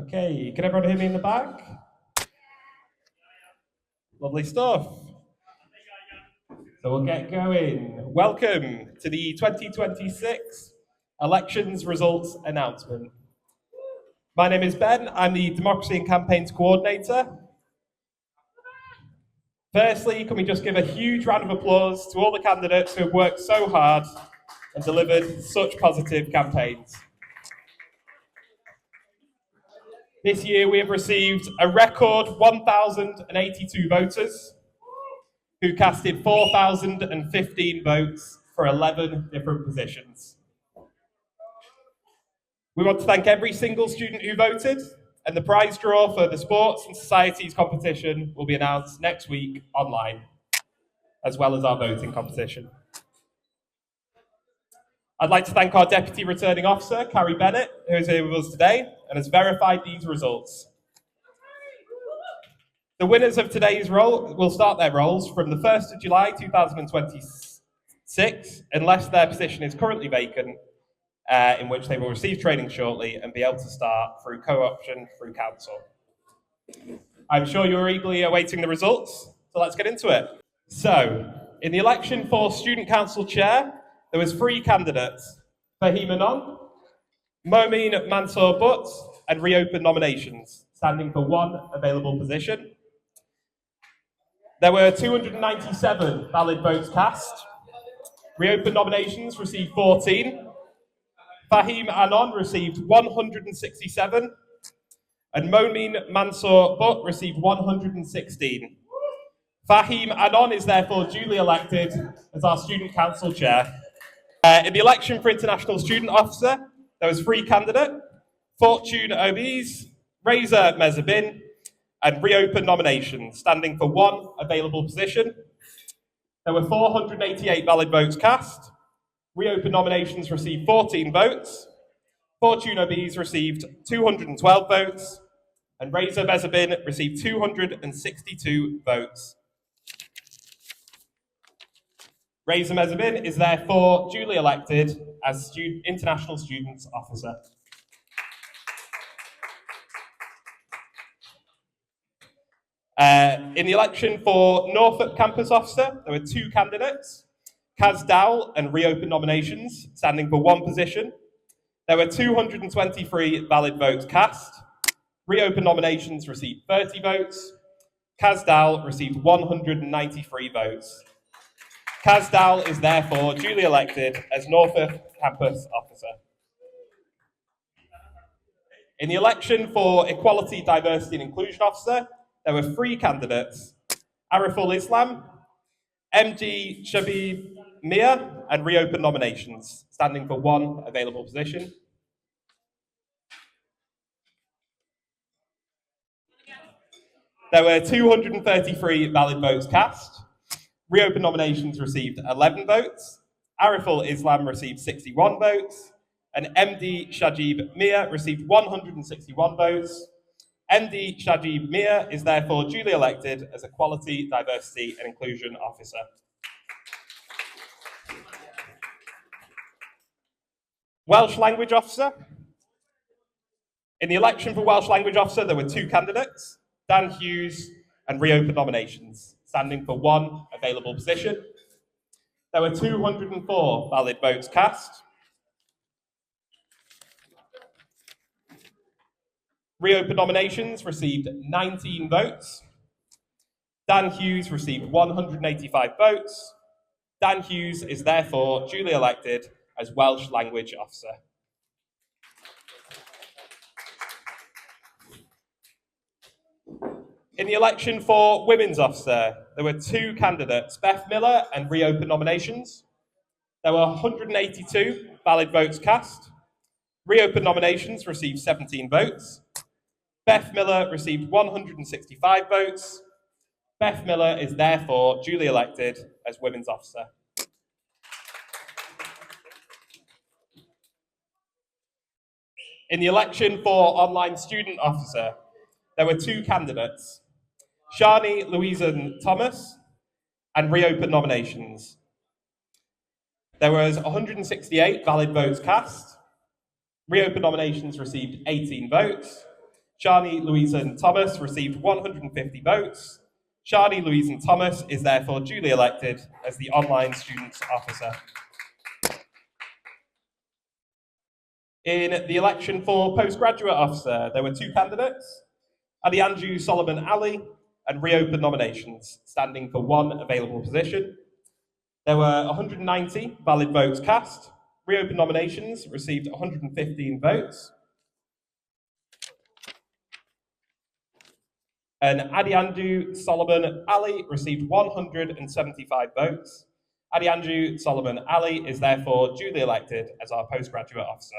Okay, can everyone hear me in the back? Lovely stuff. So we'll get going. Welcome to the 2026 elections results announcement. My name is Ben. I'm the Democracy and Campaigns Coordinator. Firstly, can we just give a huge round of applause to all the candidates who have worked so hard and delivered such positive campaigns. This year we have received a record 1,082 voters who casted 4,015 votes for 11 different positions. We want to thank every single student who voted, and the prize draw for the Sports and Societies competition will be announced next week online, as well as our voting competition. I'd like to thank our Deputy Returning Officer, Carrie Bennett, who is here with us today and has verified these results. The winners of today's roll will start their rolls from the 1st of July 2026, unless their position is currently vacant, in which they will receive training shortly and be able to start through co-option through council. I'm sure you're eagerly awaiting the results, so let's get into it. So, in the election for Student Council Chair, there was 3 candidates, Fahim Anon, Momin Mansour Butt, and reopened nominations, standing for 1 available position. There were 297 valid votes cast. Reopened nominations received 14. Fahim Anon received 167, and Momin Mansour Butt received 116. Fahim Anon is therefore duly elected as our Student Council Chair. In the election for International Student Officer, there was 3 candidates, Fortune Obies, Reza Mezabin, and reopened nominations, standing for 1 available position. There were 488 valid votes cast. Reopened nominations received 14 votes. Fortune Obies received 212 votes, and Reza Mezabin received 262 votes. Reza Mezabin is therefore duly elected as International Students Officer. In the election for Norfolk Campus Officer, there were 2 candidates, Kaz Dowell and reopened nominations, standing for 1 position. There were 223 valid votes cast. Reopened nominations received 30 votes. Kaz Dowell received 193 votes. Kaz Dowell is therefore duly elected as Norfolk Campus Officer. In the election for Equality, Diversity and Inclusion Officer, there were 3 candidates, Ariful Islam, MD Shabib Mia, and reopened nominations, standing for 1 available position. There were 233 valid votes cast. Reopened nominations received 11 votes. Ariful Islam received 61 votes. And MD Shajib Mia received 161 votes. MD Shajib Mia is therefore duly elected as Equality, Diversity and Inclusion Officer. Welsh Language Officer. In the election for Welsh Language Officer, there were 2 candidates, Dan Hughes and reopened nominations, standing for 1 available position. There were 204 valid votes cast. Reopened nominations received 19 votes. Dan Hughes received 185 votes. Dan Hughes is therefore duly elected as Welsh Language Officer. In the election for Women's Officer, there were 2 candidates, Beth Miller and reopened nominations. There were 182 valid votes cast. Reopened nominations received 17 votes. Beth Miller received 165 votes. Beth Miller is therefore duly elected as Women's Officer. In the election for Online Student Officer, there were 2 candidates, Shani Louisa Thomas, and reopened nominations. There was 168 valid votes cast. Reopened nominations received 18 votes. Shani Louisan Thomas received 150 votes. Shani Louisan Thomas is therefore duly elected as the online students officer. In the election for postgraduate officer, there were two candidates, Adianju Solomon Ali and reopened nominations, standing for one available position. There were 190 valid votes cast. Reopened nominations received 115 votes. And Adianju Solomon Ali received 175 votes. Adianju Solomon Ali is therefore duly elected as our postgraduate officer.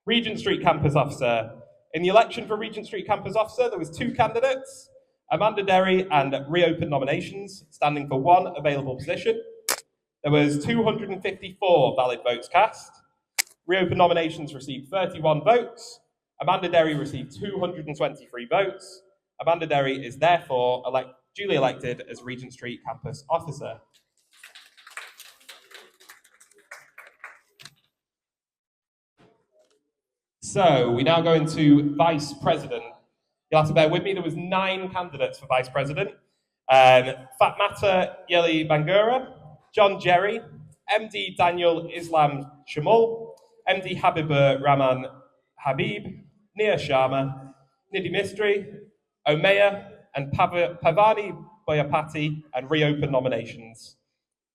Regent Street Campus Officer. In the election for Regent Street Campus Officer, there was two candidates, Amanda Derry and reopened nominations, standing for one available position. There was 254 valid votes cast. Reopened nominations received 31 votes. Amanda Derry received 223 votes. Amanda Derry is therefore duly elected as Regent Street Campus Officer. So we now go into Vice President. You'll have to bear with me, there was 9 candidates for Vice President. Fatmata Yeli Bangura, John Jerry, MD Daniel Islam Shamul, MD Habibur Rahman Habib, Nia Sharma, Nidhi Mistry, Mae'r, and Pavani Boyapati, and reopen nominations.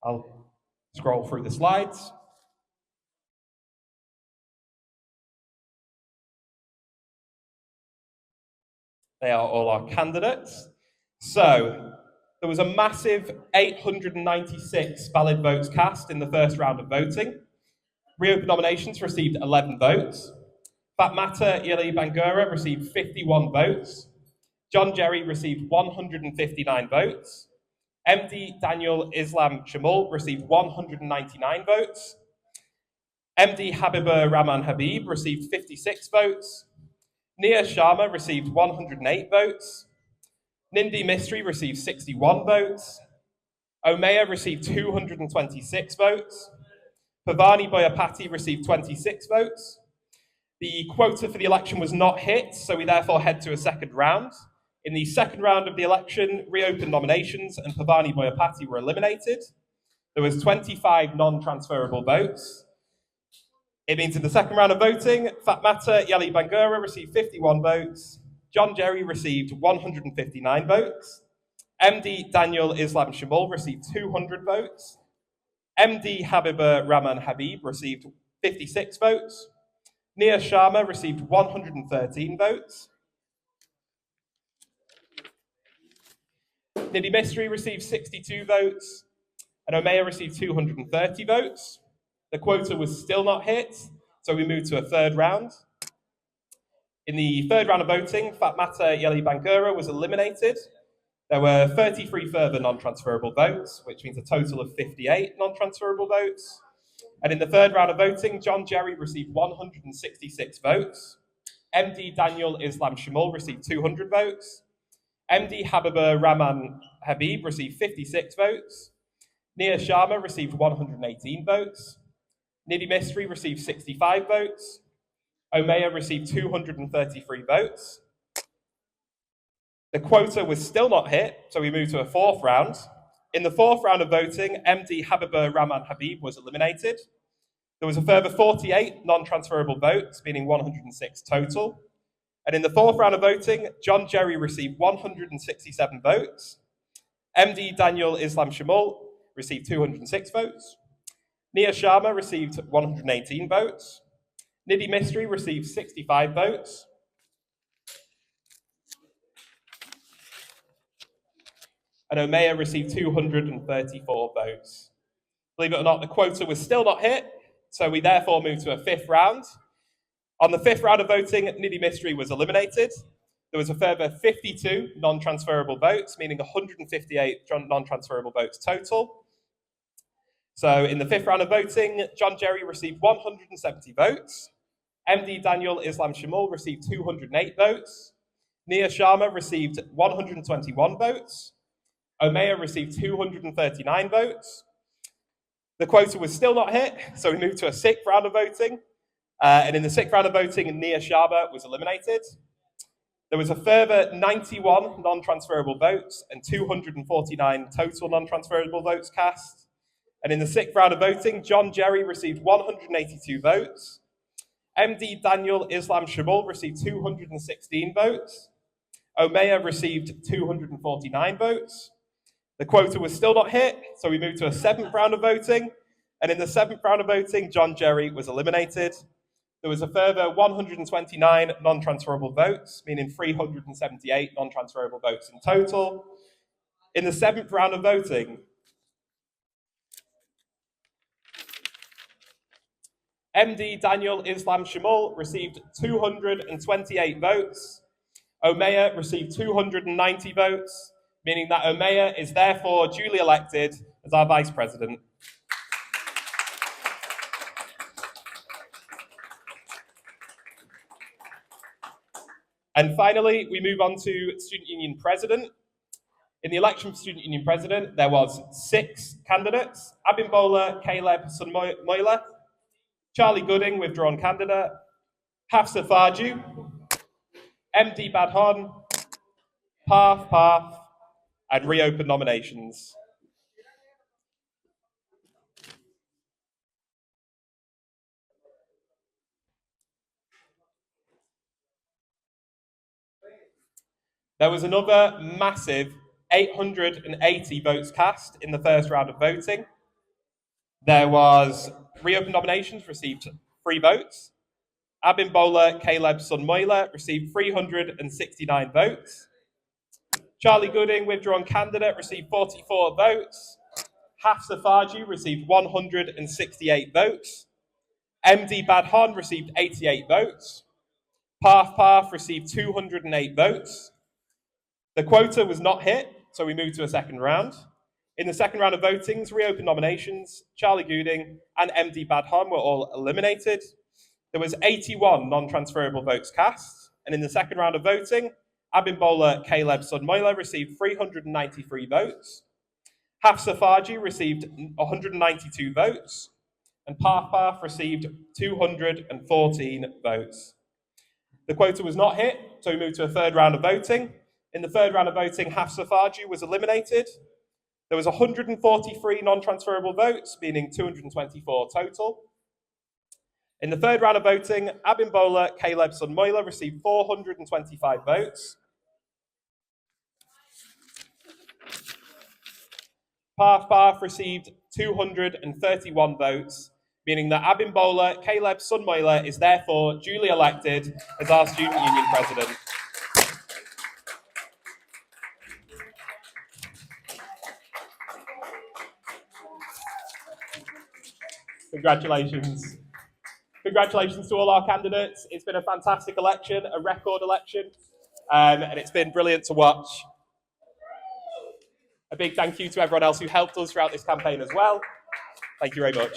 I'll scroll through the slides. They are all our candidates. So there was a massive 896 valid votes cast in the first round of voting. Reopen nominations received 11 votes. Fatmata Yeli Bangura received 51 votes. John Jerry received 159 votes. MD Daniel Islam Shamul received 199 votes. MD Habibur Rahman Habib received 56 votes. Nia Sharma received 108 votes. Nidhi Mistry received 61 votes. Mae'r received 226 votes. Pavani Boyapati received 26 votes. The quota for the election was not hit, so we therefore head to a second round. In the second round of the election, reopened nominations and Pavani Boyapati were eliminated. There was 25 non-transferable votes. It means in the second round of voting, Fatmata Yeli Bangura received 51 votes. John Jerry received 159 votes. MD Daniel Islam Shamul received 200 votes. MD Habibur Rahman Habib received 56 votes. Nia Sharma received 113 votes. Nidhi Mistry received 62 votes. And Mae'r received 230 votes. The quota was still not hit, so we moved to a third round. In the third round of voting, Fatmata Yeli Bangura was eliminated. There were 33 further non-transferable votes, which means a total of 58 non-transferable votes. And in the third round of voting, John Jerry received 166 votes. MD Daniel Islam Shamul received 200 votes. MD Habibur Rahman Habib received 56 votes. Nia Sharma received 118 votes. Nidhi Mistry received 65 votes. Mae'r received 233 votes. The quota was still not hit, so we moved to a fourth round. In the fourth round of voting, MD Habibur Rahman Habib was eliminated. There was a further 48 non-transferable votes, meaning 106 total. And in the fourth round of voting, John Jerry received 167 votes. MD Daniel Islam Shamul received 206 votes. Nia Sharma received 118 votes. Nidhi Mistry received 65 votes. And Mae'r received 234 votes. Believe it or not, the quota was still not hit, so we therefore moved to a fifth round. On the fifth round of voting, Nidhi Mistry was eliminated. There was a further 52 non-transferable votes, meaning 158 non-transferable votes total. So in the fifth round of voting, John Jerry received 170 votes. MD Daniel Islam Shamul received 208 votes. Nia Sharma received 121 votes. Mae'r received 239 votes. The quota was still not hit, so we moved to a sixth round of voting. And in the sixth round of voting, Nia Sharma was eliminated. There was a further 91 non-transferable votes and 249 total non-transferable votes cast. And in the sixth round of voting, John Jerry received 182 votes. MD Daniel Islam Shamul received 216 votes. Mae'r received 249 votes. The quota was still not hit, so we moved to a seventh round of voting. And in the seventh round of voting, John Jerry was eliminated. There was a further 129 non-transferable votes, meaning 378 non-transferable votes in total. In the seventh round of voting, MD Daniel Islam Shamul received 228 votes. Mae'r received 290 votes, meaning that Mae'r is therefore duly elected as our Vice President. And finally, we move on to Student Union President. In the election for Student Union President, there was 6 candidates: Abimbola Caleb Sunmoila, Charlie Gooding, withdrawn candidate, Hafsa Farju, MD Badhon, Parth, and reopen nominations. There was another massive 880 votes cast in the first round of voting. There was reopen nominations received 3 votes. Abimbola Caleb Sunmoila received 369 votes. Charlie Gooding, withdrawn candidate, received 44 votes. Hafsa Farju received 168 votes. MD Badhon received 88 votes. Parth received 208 votes. The quota was not hit, so we moved to a second round. In the second round of votings, reopen nominations, Charlie Gooding and MD Badhon were all eliminated. There was 81 non-transferable votes cast, and in the second round of voting, Abimbola Caleb Sunmoila received 393 votes. Hafsa Farju received 192 votes, and Parth received 214 votes. The quota was not hit, so we moved to a third round of voting. In the third round of voting, Hafsa Farju was eliminated. There was 143 non-transferable votes, meaning 224 total. In the third round of voting, Abimbola Caleb Sunmoila received 425 votes. Parth received 231 votes, meaning that Abimbola Caleb Sunmoila is therefore duly elected as our Student Union President. Congratulations. Congratulations to all our candidates. It's been a fantastic election, a record election, and it's been brilliant to watch. A big thank you to everyone else who helped us throughout this campaign as well. Thank you very much.